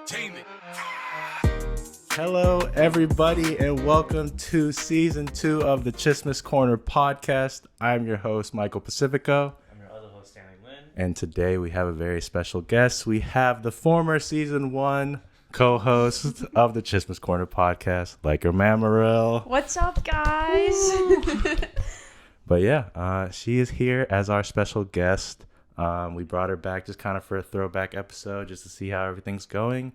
entertainment. Hello, everybody, and welcome to Season 2 of the Chismis Corner podcast. I'm your host, Michael Pacifico. I'm your other host, Stanley Lynn. And today we have a very special guest. We have the former Season 1 co-host of the Chismis Corner podcast, Lyka Mamaril. What's up, guys? But yeah, she is here as our special guest. We brought her back just kind of for a throwback episode just to see how everything's going.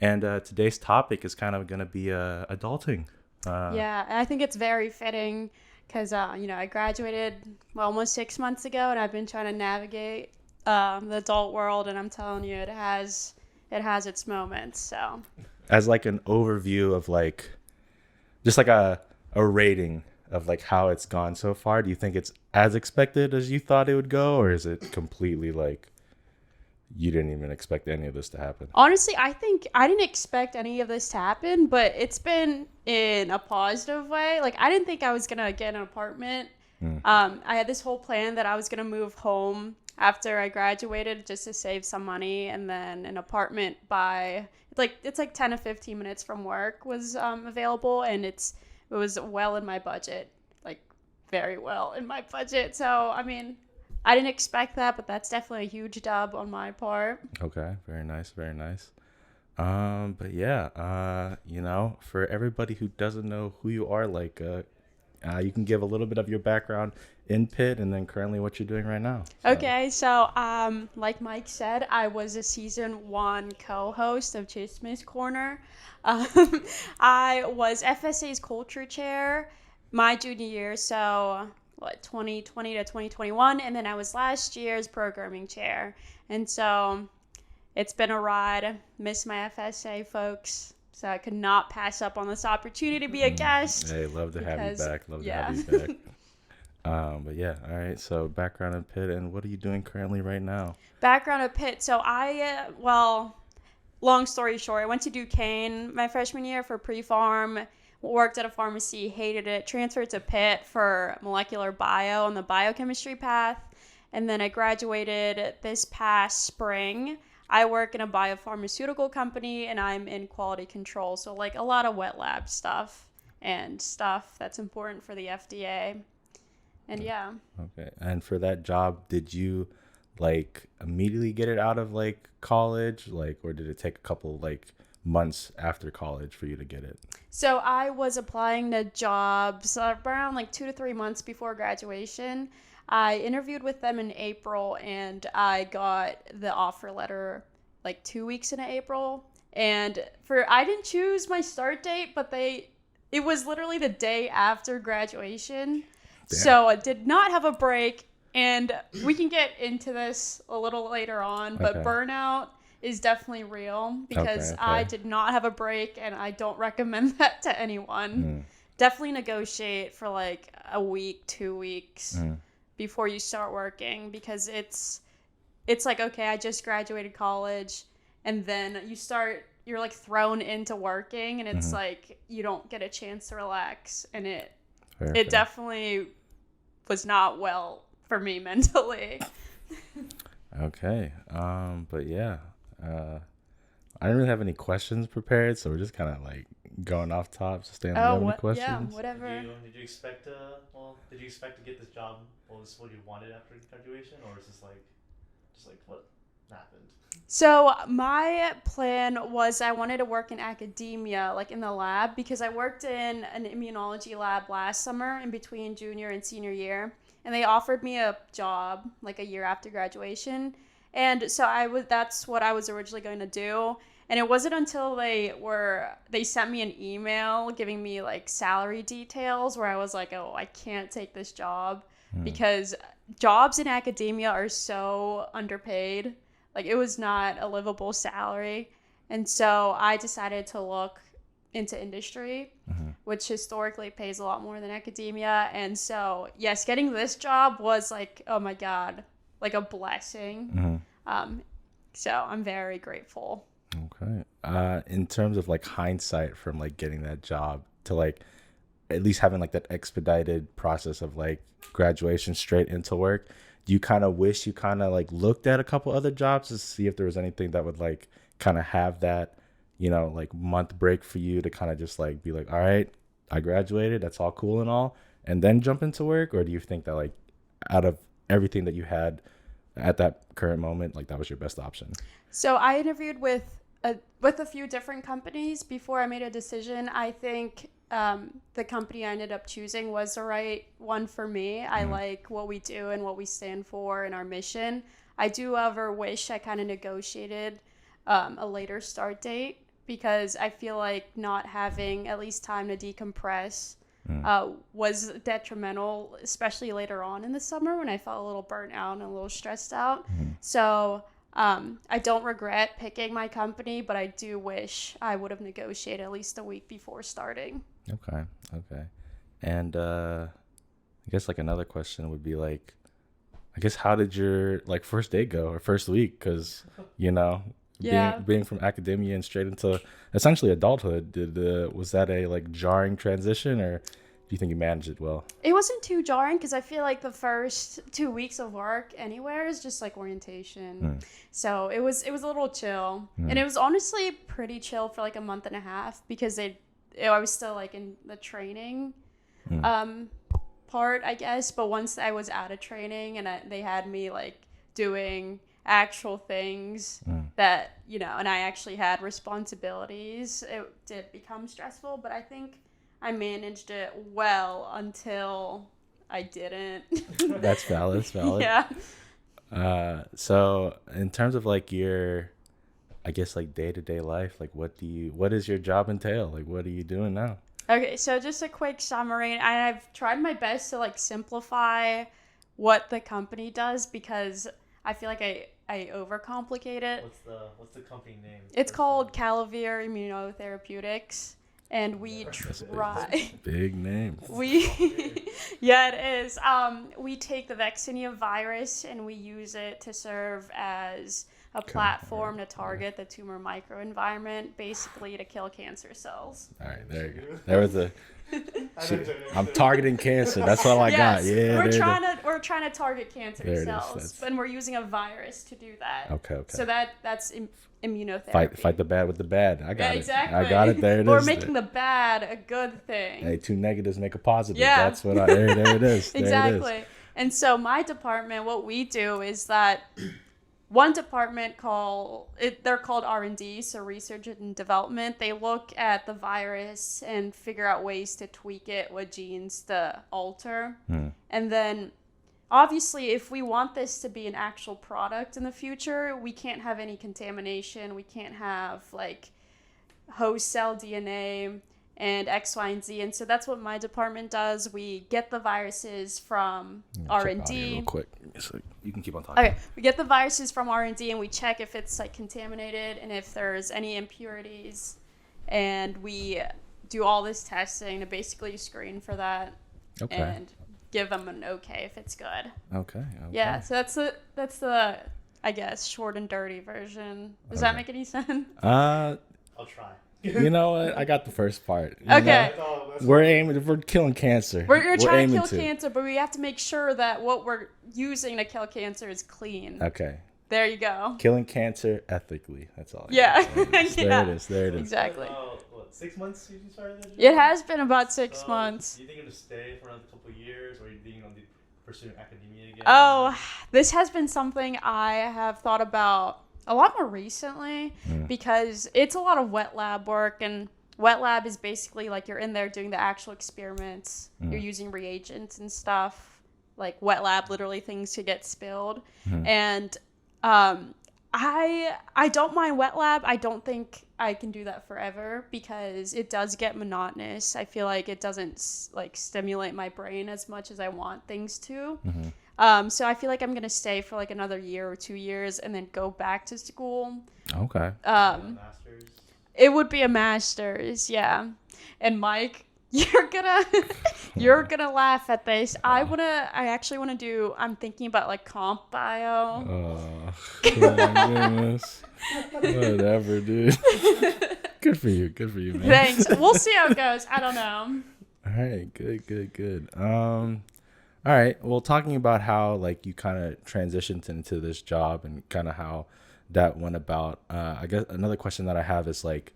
And today's topic is kind of going to be adulting. Yeah, and I think it's very fitting because, I graduated almost 6 months ago, and I've been trying to navigate the adult world, and I'm telling you, it has its moments. So, as like an overview of like, just like a rating of like how it's gone so far, do you think it's as expected as you thought it would go, or is it completely like you didn't even expect any of this to happen? Honestly, I think I didn't expect any of this to happen, but it's been in a positive way. Like, I didn't think I was gonna get an apartment. I had this whole plan that I was gonna move home after I graduated just to save some money, and then an apartment it's like 10 to 15 minutes from work was available, and it was well in my budget, like very well in my budget. So, I mean, I didn't expect that, but that's definitely a huge dub on my part. Okay, very nice, very nice. But yeah, for everybody who doesn't know who you are, like, you can give a little bit of your background in Pitt and then currently what you're doing right now. So. Okay, so like Mike said, I was a season 1 co-host of Chismis Corner. I was FSA's culture chair my junior year, so 2020 to 2021, and then I was last year's programming chair. And so it's been a ride. Miss my FSA folks, so I could not pass up on this opportunity to be a guest. Hey, love to have you back. Love to have you back. But yeah, all right, so background in Pitt, and what are you doing currently right now? Background at Pitt. So long story short, I went to Duquesne my freshman year for pre-pharm, worked at a pharmacy, hated it, transferred to Pitt for molecular bio on the biochemistry path, and then I graduated this past spring. I work in a biopharmaceutical company, and I'm in quality control, so like a lot of wet lab stuff and stuff that's important for the FDA. And yeah. Okay, and for that job, did you like immediately get it out of like college, like, or did it take a couple like months after college for you to get it? So I was applying to jobs around like 2 to 3 months before graduation. I interviewed with them in April, and I got the offer letter like 2 weeks into April. And I didn't choose my start date, but it was literally the day after graduation. Damn. So I did not have a break, and we can get into this a little later on, but okay. Burnout is definitely real because okay. I did not have a break, and I don't recommend that to anyone. Definitely negotiate for like a week, 2 weeks before you start working, because it's like, okay, I just graduated college, and then you're like thrown into working, and it's like you don't get a chance to relax, and it definitely was not well for me mentally. Okay. But yeah, I didn't really have any questions prepared, so we're just kind of like going off top. So Stan, do you have any questions? Yeah, whatever. Did you expect to get this job? Well, is this what you wanted after graduation, or is this just like what happened? So my plan was I wanted to work in academia, like in the lab, because I worked in an immunology lab last summer in between junior and senior year, and they offered me a job like a year after graduation. And so that's what I was originally going to do. And it wasn't until they sent me an email giving me like salary details where I was like, oh, I can't take this job because jobs in academia are so underpaid. Like, it was not a livable salary. And so I decided to look into industry, which historically pays a lot more than academia. And so, yes, getting this job was like, oh my God, like a blessing. So I'm very grateful. Okay. In terms of like hindsight from like getting that job to like at least having like that expedited process of like graduation straight into work, do you kind of wish you kind of like looked at a couple other jobs to see if there was anything that would like kind of have that, you know, like month break for you to kind of just like be like, all right, I graduated, that's all cool and all, and then jump into work? Or do you think that like out of everything that you had at that current moment, like that was your best option? So I interviewed with a few different companies before I made a decision. I think the company I ended up choosing was the right one for me. I like what we do and what we stand for and our mission. I do ever wish I kind of negotiated a later start date, because I feel like not having at least time to decompress was detrimental, especially later on in the summer when I felt a little burnt out and a little stressed out. So I don't regret picking my company, but I do wish I would have negotiated at least a week before starting. Okay. And I guess like another question would be like, I guess how did your like first day go, or first week? Because, you know, being from academia and straight into essentially adulthood, was that a like jarring transition, or do you think you managed it well? It wasn't too jarring, because I feel like the first 2 weeks of work anywhere is just like orientation. So it was a little chill. And it was honestly pretty chill for like a month and a half, because I was still like in the training part, I guess. But once I was out of training and they had me like doing actual things that, you know, and I actually had responsibilities, it did become stressful. But I think I managed it well until I didn't. That's valid. Yeah. So in terms of like your, I guess like day-to-day life, like what does your job entail? Like what are you doing now? Okay, so just a quick summary. I've tried my best to like simplify what the company does, because I feel like I overcomplicate it. What's the company name? It's called Calavir Immunotherapeutics, and we try. Big name. Yeah, it is. We take the vaccinia virus and we use it to serve as a platform to target the tumor microenvironment, basically to kill cancer cells. All right, there you go. There was I'm targeting cancer. That's all I got. Yeah, we're trying to target cancer cells, and we're using a virus to do that. Okay. So that's immunotherapy. Fight the bad with the bad. I got it. Exactly. I got it. There it is. We're making the bad a good thing. Hey, 2 negatives make a positive. Yeah. That's what there it is. Exactly. There it is. And so my department, what we do is that one department they're called R&D, so research and development. They look at the virus and figure out ways to tweak it, what genes to alter. And then obviously, if we want this to be an actual product in the future, we can't have any contamination. We can't have like host cell DNA and X, Y, and Z. And so that's what my department does. We get the viruses from R&D. Real quick, so you can keep on talking. Okay, we get the viruses from R&D and we check if it's like contaminated and if there's any impurities. And we do all this testing to basically screen for that. Okay. And give them an okay if it's good. Okay. Yeah, so that's the I guess short and dirty version. Does that make any sense? I'll try. You know what? I got the first part. Okay. We're killing cancer. We're trying to kill cancer, but we have to make sure that what we're using to kill cancer is clean. Okay. There you go. Killing cancer ethically. That's all. Yeah. There it is. Exactly. 6 months since you started that job? It has been about 6 months. Do you think you're going to stay for another couple of years, or are you thinking of pursuing academia again? Oh, this has been something I have thought about a lot more recently, because it's a lot of wet lab work, and wet lab is basically like you're in there doing the actual experiments. You're using reagents and stuff, like wet lab, literally things to get spilled. And I don't mind wet lab. I don't think I can do that forever, because it does get monotonous. I feel like it doesn't like stimulate my brain as much as I want things to. So I feel like I'm going to stay for like another year or 2 years and then go back to school. Okay. Masters? It would be a master's, yeah. And Mike, you're gonna laugh at this. I'm thinking about like comp bio. Oh my goodness. Whatever, dude. Good for you, man. Thanks. We'll see how it goes. I don't know. All right, good. All right. Well, talking about how like you kind of transitioned into this job and kind of how that went about. I guess another question that I have is like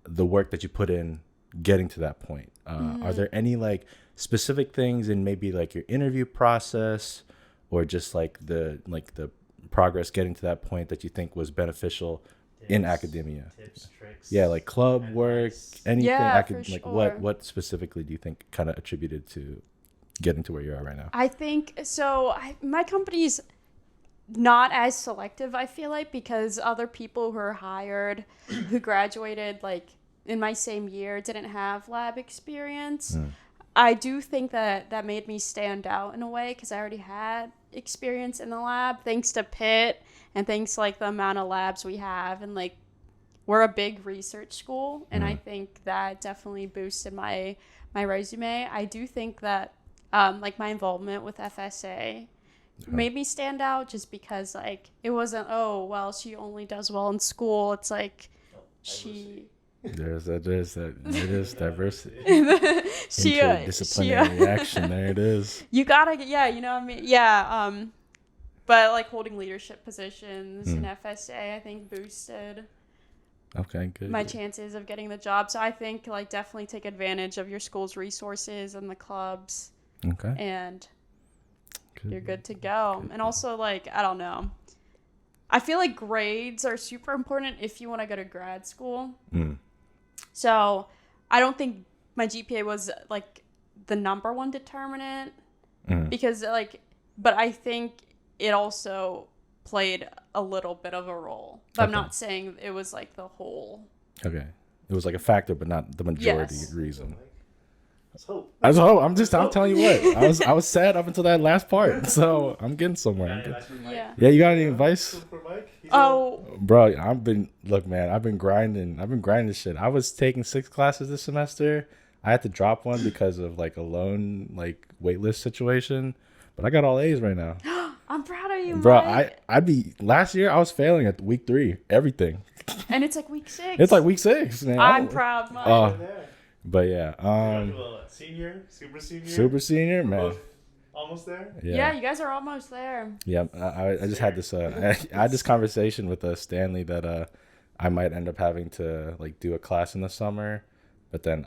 the work that you put in getting to that point. Are there any like specific things in maybe like your interview process or just like the progress getting to that point that you think was beneficial in academia? Tips, tricks. Yeah, like club work, advice. anything. Yeah, Like for what sure. what specifically do you think kind of attributed to getting to where you are right now? I think so. My company's not as selective, I feel like, because other people who are hired who graduated like in my same year didn't have lab experience. I do think that made me stand out in a way because I already had experience in the lab thanks to Pitt and thanks like the amount of labs we have, and like we're a big research school, and I think that definitely boosted my resume. I do think that like my involvement with FSA made me stand out just because like it wasn't, oh well, she only does well in school. It's like she There's that. It is diversity. she Interdisciplinary action. There it is. you gotta, yeah, you know what I mean, yeah. But like holding leadership positions in FSA, I think boosted Okay, good. my chances of getting the job. So I think like definitely take advantage of your school's resources and the clubs, Okay. and Good. you're good to go. And also like, I don't know, I feel like grades are super important if you want to go to grad school. So I don't think my GPA was like the number one determinant because like, but I think it also played a little bit of a role. But I'm Okay. not saying it was like the whole. Okay. It was like a factor, but not the majority Yes. reason. Let's hope. I'm telling you what. I was sad up until that last part. So I'm getting somewhere. Got any advice for Mike? Yeah. Yeah, you got any advice? For Mike? He's Oh, Bro, I've been grinding shit. I was taking 6 classes this semester. I had to drop one because of like a loan like waitlist situation. But I got all A's right now. I'm proud of you, Bro, Mike. I'd be last year I was failing at week 3, everything. And it's like week 6. It's like week 6, man. I'm proud, Mike. been there. But yeah, Got to a senior, super senior. super senior, We're man. both almost there. Yeah, you guys are almost there. Yeah, I just had this I had this conversation with Stanley that I might end up having to like do a class in the summer, but then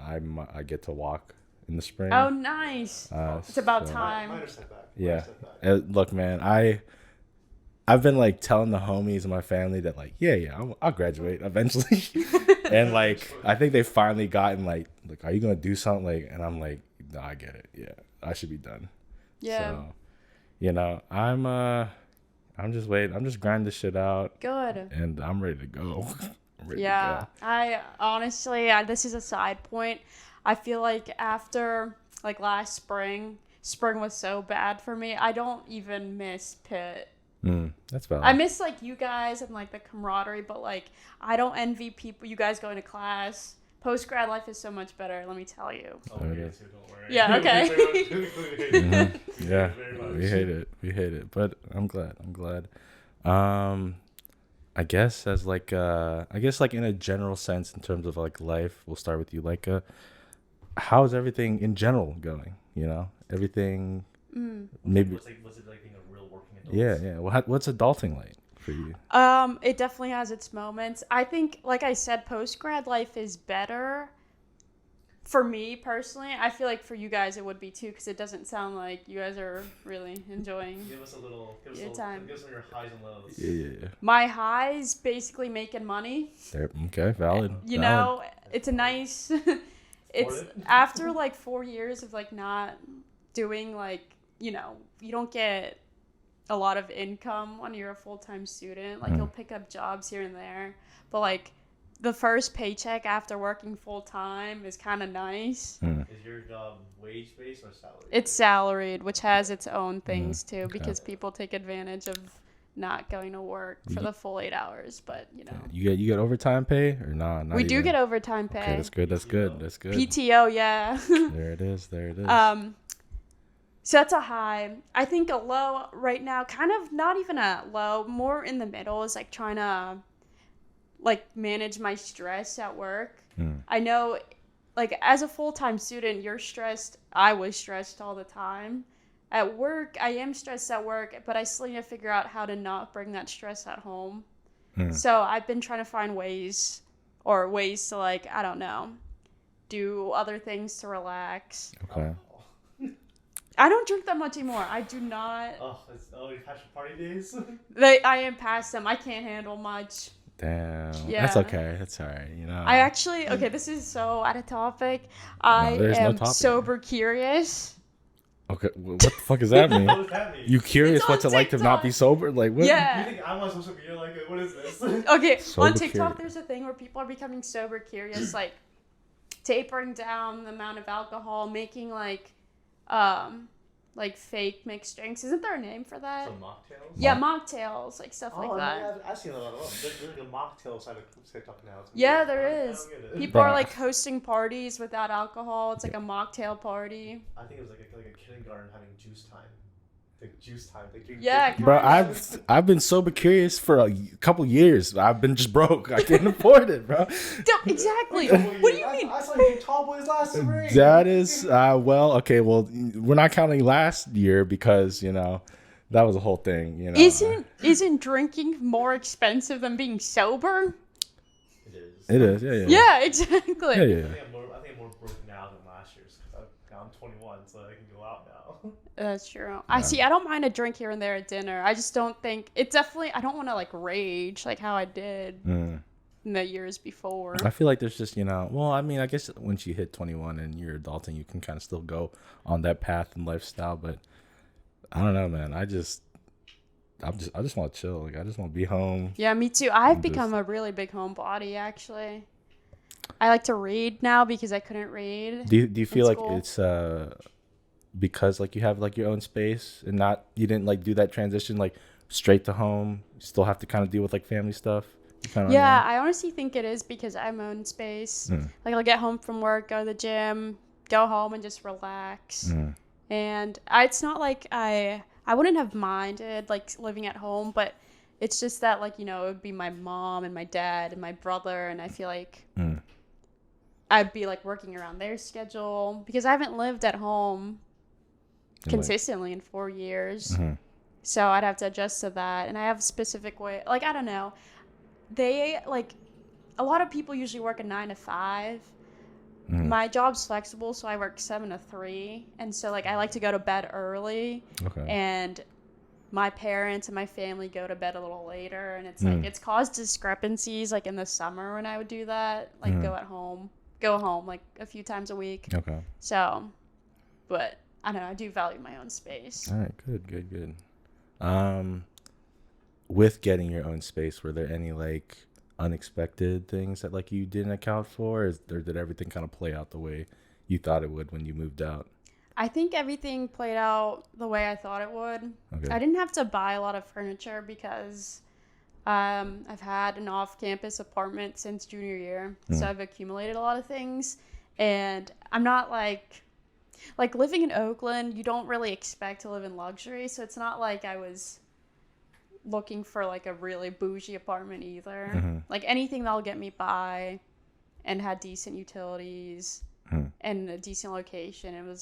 I get to walk in the spring. Oh, nice. It's about so- time. Minor setback. Yeah. Minor setback. Look, man, I've been like telling the homies in my family that like I'll graduate eventually, and like I think they finally gotten like are you gonna do something, like, and I'm like, no, I get it, yeah, I should be done. Yeah. So, you know, I'm just waiting. I'm just grinding this shit out, Good. and I'm ready to go. I'm ready Yeah. to I honestly, this is a side point. I feel like after like last spring was so bad for me. I don't even miss Pitt. go. That's valid. I miss like you guys and like the camaraderie, but like I don't envy people. You guys going to class. Post grad life is so much better. Let me tell you. Oh, There we it hate is. it too, don't worry. Yeah, okay. Yeah, Very much. we hate it, but I'm glad. I guess as like in a general sense, in terms of like life, we'll start with you, Lyka. How's everything in general going? You know, everything. Maybe. Was it like being a real working adult? Yeah. Well, what's adulting like for you? It definitely has its moments. I think, like I said, post grad life is better. For me personally, I feel like for you guys it would be too, because it doesn't sound like you guys are really enjoying Give us a little. Give us Your a time. Give us some of your highs and lows. Yeah. my highs. Basically making money. There, okay, valid. You valid. know, it's a nice. It's Afford it. after like 4 years of like not doing like, you know, you don't get a lot of income when you're a full-time student. Like you'll pick up jobs here and there, but like the first paycheck after working full-time is kind of nice. Is your job wage based or salary? It's salaried, which has its own things too, because people take advantage of not going to work for the full 8 hours. But you know, You get overtime pay or nah? Not we do even? get overtime pay. Okay, that's good. That's good. PTO, yeah. There it is. So that's a high. I think a low right now, kind of not even a low, more in the middle, is like trying to like manage my stress at work. I know, like as a full-time student, you're stressed. I was stressed all the time. At work, I am stressed at work, but I still need to figure out how to not bring that stress at home. So I've been trying to find ways to like, I don't know, do other things to relax. Okay. I don't drink that much anymore. I do not. You past your party days? I am past them. I can't handle much. Damn. Yeah. That's okay. That's all right. You know. I actually, okay, this is so out of topic. there's no am topic. sober curious. Okay. What the fuck does that mean? What does that mean? You curious It's what's on it like to not be TikTok. sober? Like what? You Yeah. think I'm on social media like it? What is this? Okay, Sober on TikTok, curious. there's a thing where people are becoming sober curious, like tapering down the amount of alcohol, making like fake mixed drinks. Isn't there a name for that? Some mocktails? Yeah, mocktails, like stuff like that. Yeah, I've seen a lot of them. There's like a mocktail side of TikTok now. It's Yeah, weird. there I is. don't get it. People are Bruh. like hosting parties without alcohol. It's like a mocktail party. I think it was like a kindergarten having juice time. Like juice time. They drink Yeah, juice. Bro, Kind I've been sober curious for a couple years. I've been just broke. I can't afford it, bro. Exactly. What do you mean? I saw you do tall boys last spring. That is okay. Well, we're not counting last year because that was a whole thing. Isn't drinking more expensive than being sober? It is. It is. Yeah. Yeah, exactly. Yeah. I think I'm more broke now than last year's because I'm 21, so I can go out now. That's true. I don't mind a drink here and there at dinner. I just don't think it's definitely. I don't want to like rage like how I did in the years before. I feel like there's just well, I mean, I guess once you hit 21 and you're adulting, you can kind of still go on that path and lifestyle. But I don't know, man. I just want to chill. Like I just want to be home. Yeah, me too. I've become a really big homebody actually. I like to read now because I couldn't read. Do you feel like school. it's because like you have like your own space and you didn't like do that transition like straight to home? You still have to kind of deal with like family stuff. Yeah, I honestly think it is because I have my own space. Like I'll get home from work, go to the gym, go home and just relax. And it's not like I wouldn't have minded like living at home, but it's just that like, it would be my mom and my dad and my brother, and I feel like I'd be like working around their schedule because I haven't lived at home consistently in 4 years. So I'd have to adjust to that, and I have a specific way, like I don't know. They like a lot of people usually work a 9 to 5. My job's flexible, so I work 7 to 3, and so like I like to go to bed early. Okay. And my parents and my family go to bed a little later, and it's like it's caused discrepancies like in the summer when I would do that, like go home like a few times a week. Okay. So, but I don't know, I do value my own space. All right. Good. With getting your own space, were there any like unexpected things that like you didn't account for, or did everything kind of play out the way you thought it would when you moved out? I think everything played out the way I thought it would. Okay. I didn't have to buy a lot of furniture because I've had an off-campus apartment since junior year, so I've accumulated a lot of things, and I'm not like living in Oakland, you don't really expect to live in luxury, so it's not like I was looking for like a really bougie apartment either. Like anything that'll get me by and had decent utilities and a decent location.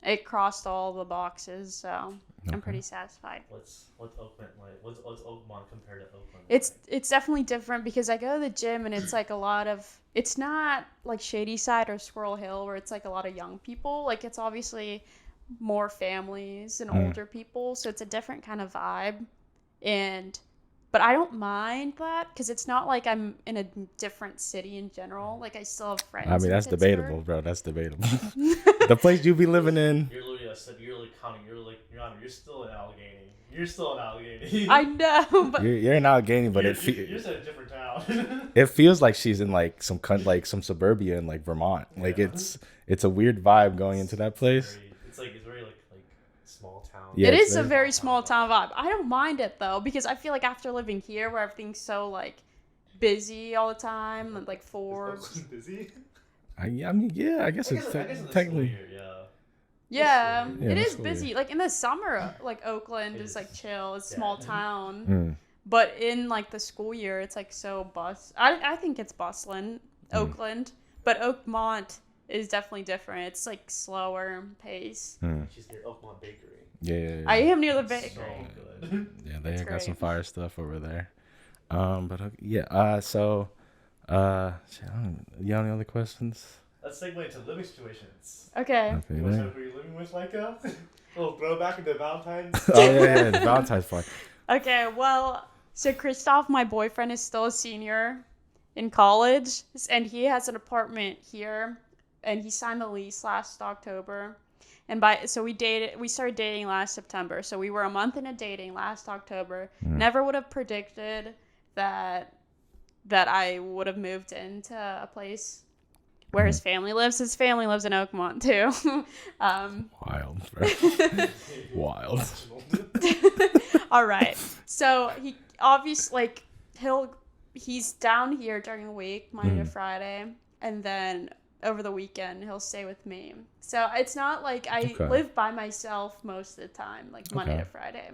It crossed all the boxes, so I'm pretty satisfied. What's Oakland like? What's Oakmont compared to Oakland? It's definitely different because I go to the gym and it's like a lot of, it's not like Shady Side or Squirrel Hill where it's like a lot of young people. Like it's obviously more families and older people, so it's a different kind of vibe. But I don't mind that because it's not like I'm in a different city in general. Like I still have friends. I mean, in that's Pittsburgh. debatable, bro. That's debatable. The place you be living in. You're literally counting. You're still in Allegheny. You're still in Allegheny. I know, but You're in Allegheny, but you're just in a different town. it feels like she's in like some suburbia in like Vermont. Like it's a weird vibe going into that place. It's very like small town. Yeah, it it's is a very small town vibe. I don't mind it though because I feel like after living here where everything's so like busy all the time and like Forbes. Busy. I mean, yeah, I guess it's in the school technically. year, yeah. Yeah, Yeah, it that's is cool, busy. yeah. Like in the summer, like Oakland It is like is. chill. It's Yeah. small town. But in like the school year, it's like so I think it's bustling, Oakland. But Oakmont is definitely different. It's like slower pace. She's near Oakmont Bakery. Yeah. I am near the So bakery. good. Yeah, they It's got some great. fire stuff over there. But yeah. Shit, you have any other questions? Let's segue into living situations. Okay. Okay. What Yeah. type were you living with, Lyka? A little throwback into Valentine's. Oh yeah, the Valentine's part. Okay, well, so Christoph, my boyfriend, is still a senior in college, and he has an apartment here, and he signed the lease last October. And we started dating last September. So we were a month into dating last October. Never would have predicted that I would have moved into a place where his family lives. His family lives in Oakmont too. Wild, bro. Wild. All right. So he obviously he's down here during the week, Monday to Friday, and then over the weekend he'll stay with me. So it's not like I live by myself most of the time, like Monday to Friday.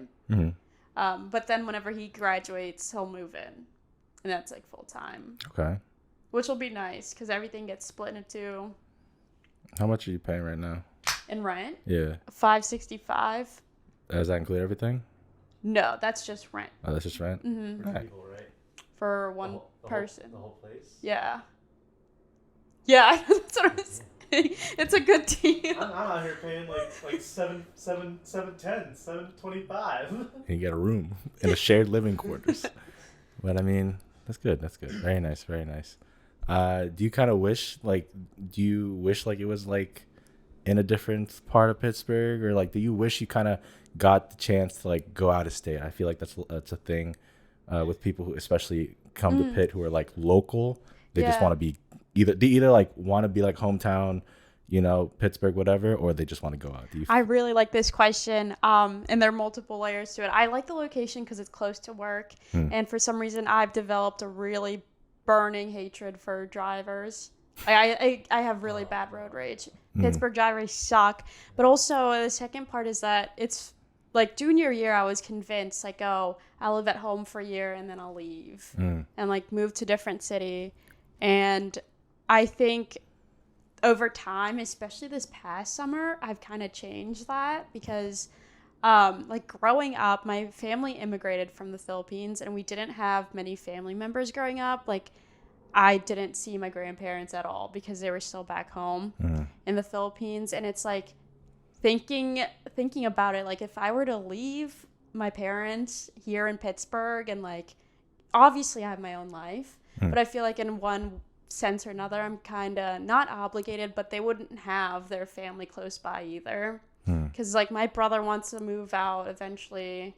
But then whenever he graduates, he'll move in, and that's like full time. Okay. Which will be nice because everything gets split into. How much are you paying right now? In rent? Yeah. $565. Does that include everything? No, that's just rent. Oh, that's just rent. Mm-hmm. Right. People, right? For one person. The whole place? Yeah. Yeah, that's what I'm saying. It's a good deal. I'm out here paying like $7.25. You get a room in a shared living quarters. But I mean, that's good. That's good. Very nice. Very nice. Do you kind of wish like it was like in a different part of Pittsburgh, or like do you wish you kind of got the chance to like go out of state? I feel like that's a thing with people who especially come to Pitt who are like local. They just want to be either like want to be like hometown, Pittsburgh, whatever, or they just want to go out. I really like this question, and there are multiple layers to it. I like the location because it's close to work, and for some reason I've developed a really burning hatred for drivers. I have really bad road rage. Pittsburgh drivers suck, but also the second part is that it's like junior year I was convinced like, oh, I'll live at home for a year and then I'll leave and like move to a different city. And I think over time, especially this past summer, I've kind of changed that because like growing up, my family immigrated from the Philippines and we didn't have many family members growing up. Like I didn't see my grandparents at all because they were still back home in the Philippines. And it's like thinking about it, like if I were to leave my parents here in Pittsburgh and like obviously I have my own life, but I feel like in one sense or another, I'm kind of not obligated, but they wouldn't have their family close by either. Because like my brother wants to move out eventually.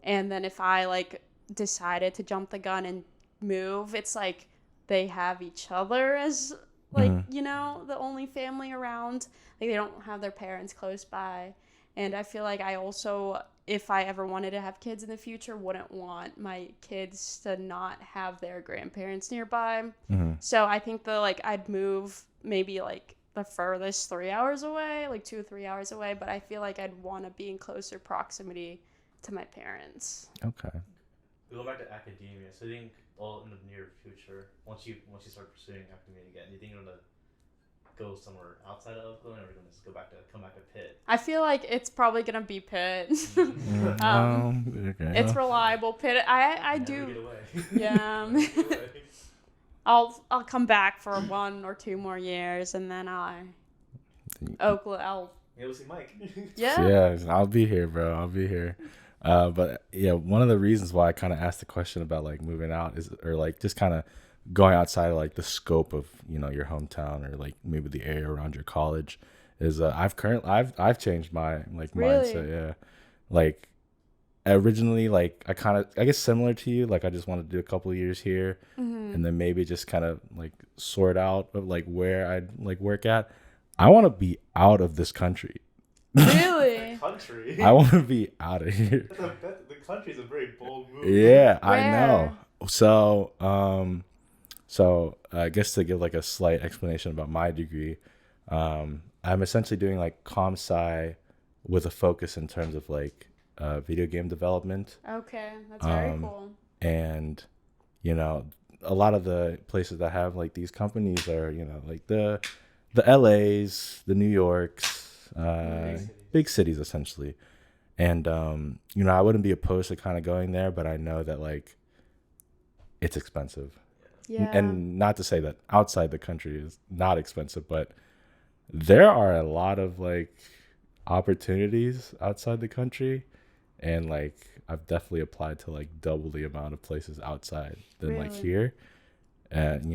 And then if I like decided to jump the gun and move, it's like they have each other as like, the only family around. Like they don't have their parents close by. And I feel like I also, if I ever wanted to have kids in the future, wouldn't want my kids to not have their grandparents nearby. So I think I'd move maybe like the furthest 3 hours away, like 2 or 3 hours away, but I feel like I'd want to be in closer proximity to my parents. Okay. We go back to academia. So I think in the near future, once you start pursuing academia again, do you think you're gonna go somewhere outside of Oakland, or are you gonna just come back to Pitt? I feel like it's probably gonna be Pitt. Okay. It's reliable. Pitt. I do. Get away. Yeah. Get away. I'll come back for 1 or 2 more years, and then Oakland. Yeah, we'll see Mike. Yeah. Yeah, I'll be here, bro. I'll be here. But yeah, one of the reasons why I kind of asked the question about like moving out or like just kind of going outside of like the scope of your hometown or like maybe the area around your college is I've changed my like mindset. Yeah, like originally like I guess similar to you, like I just wanted to do a couple of years here and then maybe just kind of like sort out of like where I'd like work at. I want to be out of this country. Really? Country. I want to be out of here. The country's a very bold move. Yeah, I Where? know. So I guess to give like a slight explanation about my degree, I'm essentially doing like comp sci with a focus in terms of like video game development. Okay, that's very cool. And a lot of the places that have like these companies are like the LAs, the New Yorks, big cities essentially. And I wouldn't be opposed to kind of going there, but I know that like it's expensive. Yeah. And not to say that outside the country is not expensive, but there are a lot of like opportunities outside the country, and like I've definitely applied to like double the amount of places outside than like Really? here. And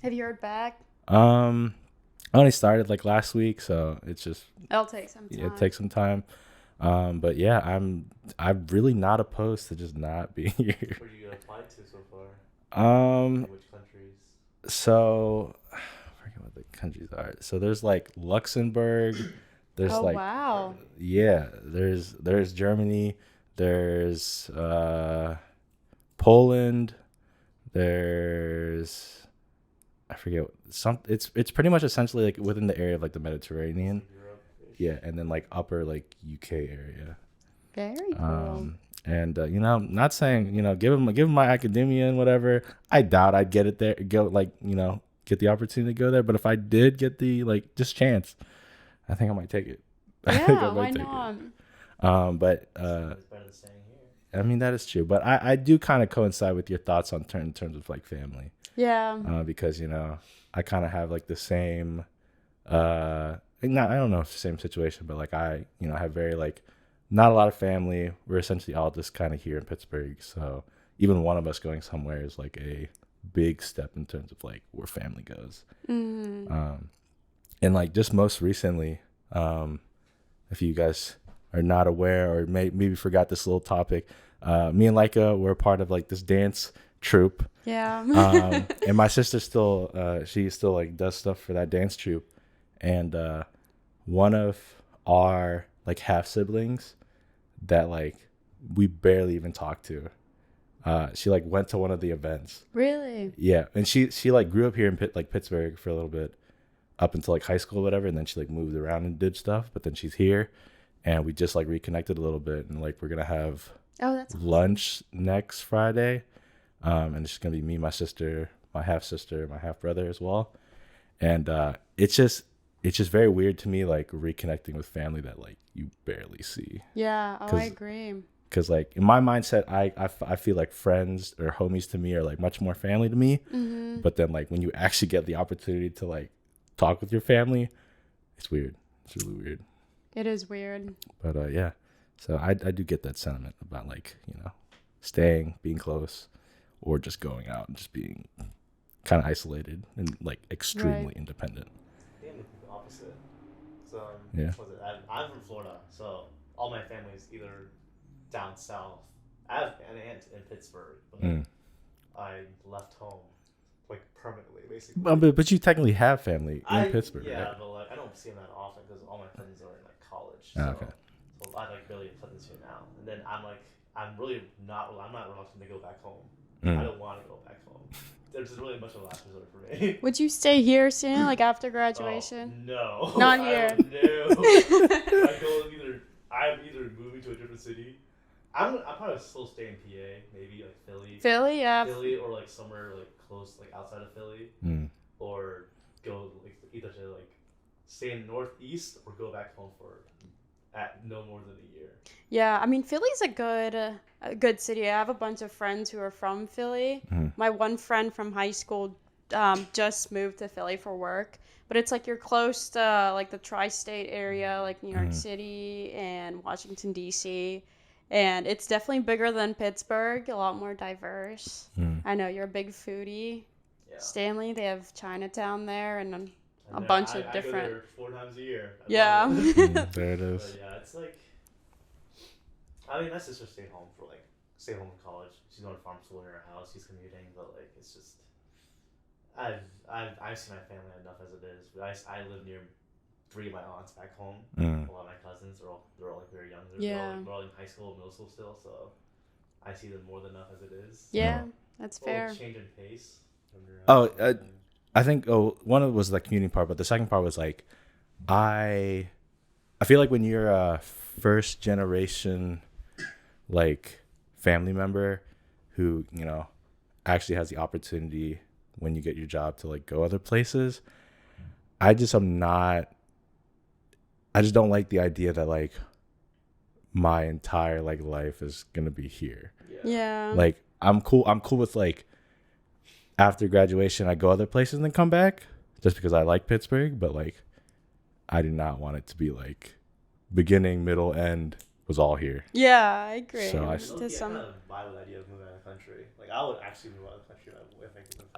Have you heard back? I only started like last week, so it's just It'll take some time. it takes some time. But yeah, I'm really not opposed to just not being here. Where you applied to so far? Which countries? So I forget what the countries are. So there's like Luxembourg. There's Oh, like wow. yeah, there's Germany. There's Poland. There's I forget some. It's pretty much essentially like within the area of like the Mediterranean. Europe. Yeah, and then like upper like UK area. Very cool. And not saying give him my academia and whatever. I doubt I'd get it there. Get the opportunity to go there. But if I did get the like just chance, I think I might take it. I think I Yeah, might why take not? But It's better than staying here. I mean that is true. But I do kind of coincide with your thoughts on in terms of like family. Yeah. Because I kind of have like the same. I don't know if it's the same situation, but like I have very like not a lot of family. We're essentially all just kind of here in Pittsburgh, so even one of us going somewhere is like a big step in terms of like where family goes. Mm-hmm. And like just most recently, if you guys are not aware or maybe forgot this little topic, me and Lyka were part of like this dance troupe. Yeah. And my sister she still like does stuff for that dance troupe, and one of our like half siblings that like we barely even talked to, she like went to one of the events. Really? Yeah, and she like grew up here in Pittsburgh for a little bit up until like high school or whatever, and then she like moved around and did stuff, but then she's here and we just like reconnected a little bit, and like we're gonna have that's lunch next Friday. And it's gonna be me, my sister, my half sister, my half brother as well. And it's just very weird to me, like reconnecting with family that like you barely see. Yeah. Oh, I agree. Because like in my mindset, I feel like friends or homies to me are like much more family to me. Mm-hmm. But then like when you actually get the opportunity to like talk with your family, it's weird. It's really weird. It is weird. But yeah, so I do get that sentiment about like staying, being close, or just going out and just being kind of isolated and like extremely independent. I think I'm the opposite. So Yeah. I'm from Florida, so all my family's either down south. I have an aunt in Pittsburgh, but I left home like permanently, basically. But you technically have family in Pittsburgh, yeah, right? but like I don't see them that often because all my friends are in like college. Oh, So, okay. so I like barely put this here now, and then I'm not reluctant to go back home. I don't want to go back home. There's really much of a last resort for me. Would you stay here soon, like after graduation? Oh, no. Not here. No. I'm either moving to a different city. I'm probably still stay in PA, maybe like Philly. Philly, yeah. Philly or like somewhere like close, like outside of Philly, or go like either to like stay in Northeast or go back home for at no more than a year. Yeah, I mean Philly's a good city. I have a bunch of friends who are from Philly. My one friend from high school just moved to Philly for work, but it's like you're close to like the tri-state area, like New York City and Washington D.C., and it's definitely bigger than Pittsburgh, a lot more diverse. I know you're a big foodie. Yeah. Stanley, they have Chinatown there and a bunch of different. I go there 4 times a year. Yeah. There it is. But yeah, it's like. I mean, my sister stayed home in college. She's going to farm school in her house. She's commuting, but like it's just. I've seen my family enough as it is. I live near 3 of my aunts back home. A lot of my cousins are they're all like very young. They're all in high school, middle school still. So I see them more than enough as it is. Yeah, that's fair. Change in pace. I think one of it was the commuting part, but the second part was like I feel like when you're a first generation like family member who actually has the opportunity when you get your job to like go other places, I just don't like the idea that like my entire like life is gonna be here. Yeah. Like I'm cool with like after graduation I go other places and then come back just because I like Pittsburgh, but like I do not want it to be like beginning, middle, end was all here. Yeah, I agree. So I kind of vibe with the idea of moving out of the country. Like I would actually move out of the country if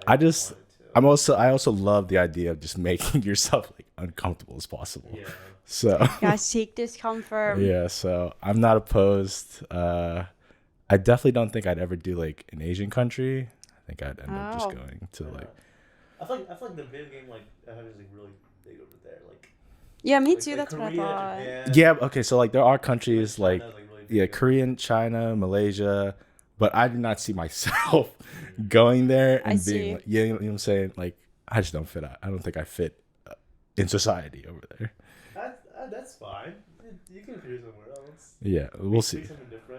I wanted to. I also love the idea of just making yourself like uncomfortable as possible. Yeah. So gotta seek discomfort. yeah, so I'm not opposed. I definitely don't think I'd ever do like an Asian country. I think I'd end up just going to like. I feel like the video game like is like really big over there. Like. Yeah, me Like, too. That's Korea, what I thought. Japan, Yeah. Okay. So like there are countries like really Korean, China, Malaysia, but I do not see myself going there and being like, you know what I'm saying? Like I just don't fit. I don't think I fit in society over there. That's fine. You can figure somewhere else. Yeah, we'll see.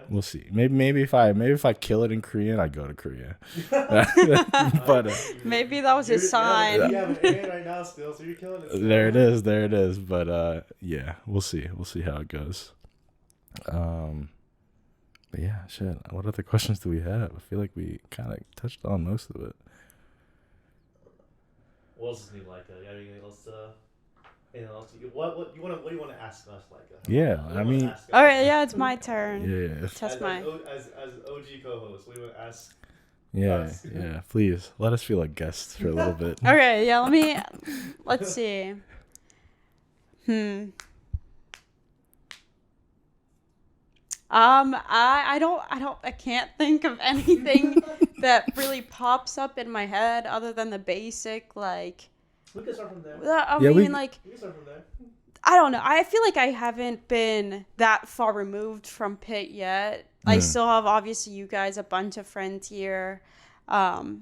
We'll see. Maybe if I kill it in Korean, I go to Korea. But maybe that was his sign. You have an A right now still, so you're killing it. There it is. But yeah, we'll see. We'll see how it goes. But yeah, shit. What other questions do we have? I feel like we kind of touched on most of it. What else is new, Lyka? You got anything else? What do you want to ask us, Lyka? Yeah, I mean. All right, yeah, it's my turn. Yeah. As OG co-host, what do you want to ask? Yeah. Please let us feel like guests for a little bit. Okay, yeah. Let's see. I can't think of anything that really pops up in my head other than the basic, like. We can start from there. We can start from there. I don't know. I feel like I haven't been that far removed from Pitt yet. I still have, obviously, you guys, a bunch of friends here. Have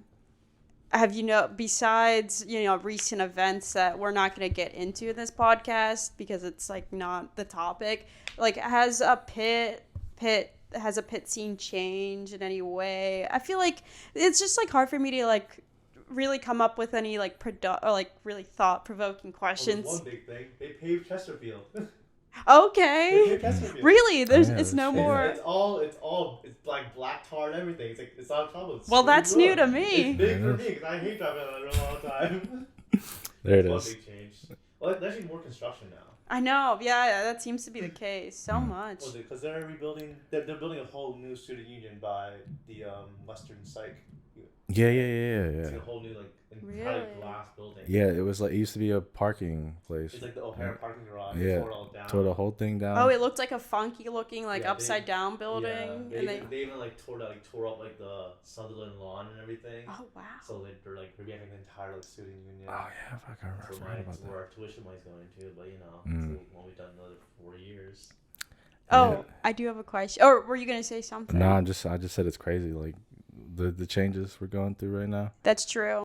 besides, recent events that we're not going to get into in this podcast because it's, like, not the topic, like, has a Pitt scene changed in any way? I feel like it's just, like, hard for me to, like, really come up with any like really thought-provoking questions. Well, there's one big thing. They paved Chesterfield. Okay. They paved Chesterfield. Really? It's no more. It's like black tar and everything. It's on top of. Well, that's new to me. It's big for me because I hate driving on that road all the time. There it is. One big change. Well, there's actually more construction now. I know. Yeah, that seems to be the case. So much. Was it because they're rebuilding? They're building a whole new student union by the Western Psych. Yeah. It's a whole new entire glass building. Yeah, it used to be a parking place. It's like the O'Hare parking garage. Yeah, Tore it all down. Tore the whole thing down. Oh, it looked like a funky looking upside down building. Yeah, they even tore up like the Sunderland lawn and everything. Oh wow. So they're like revamping the entire student union. Oh yeah, fuck, I forgot about that. Where our tuition money's going to, but it's what we've done another 4 years. Oh, yeah. I do have a question. Or were you gonna say something? No, I just said it's crazy. Like the changes we're going through right now. That's true.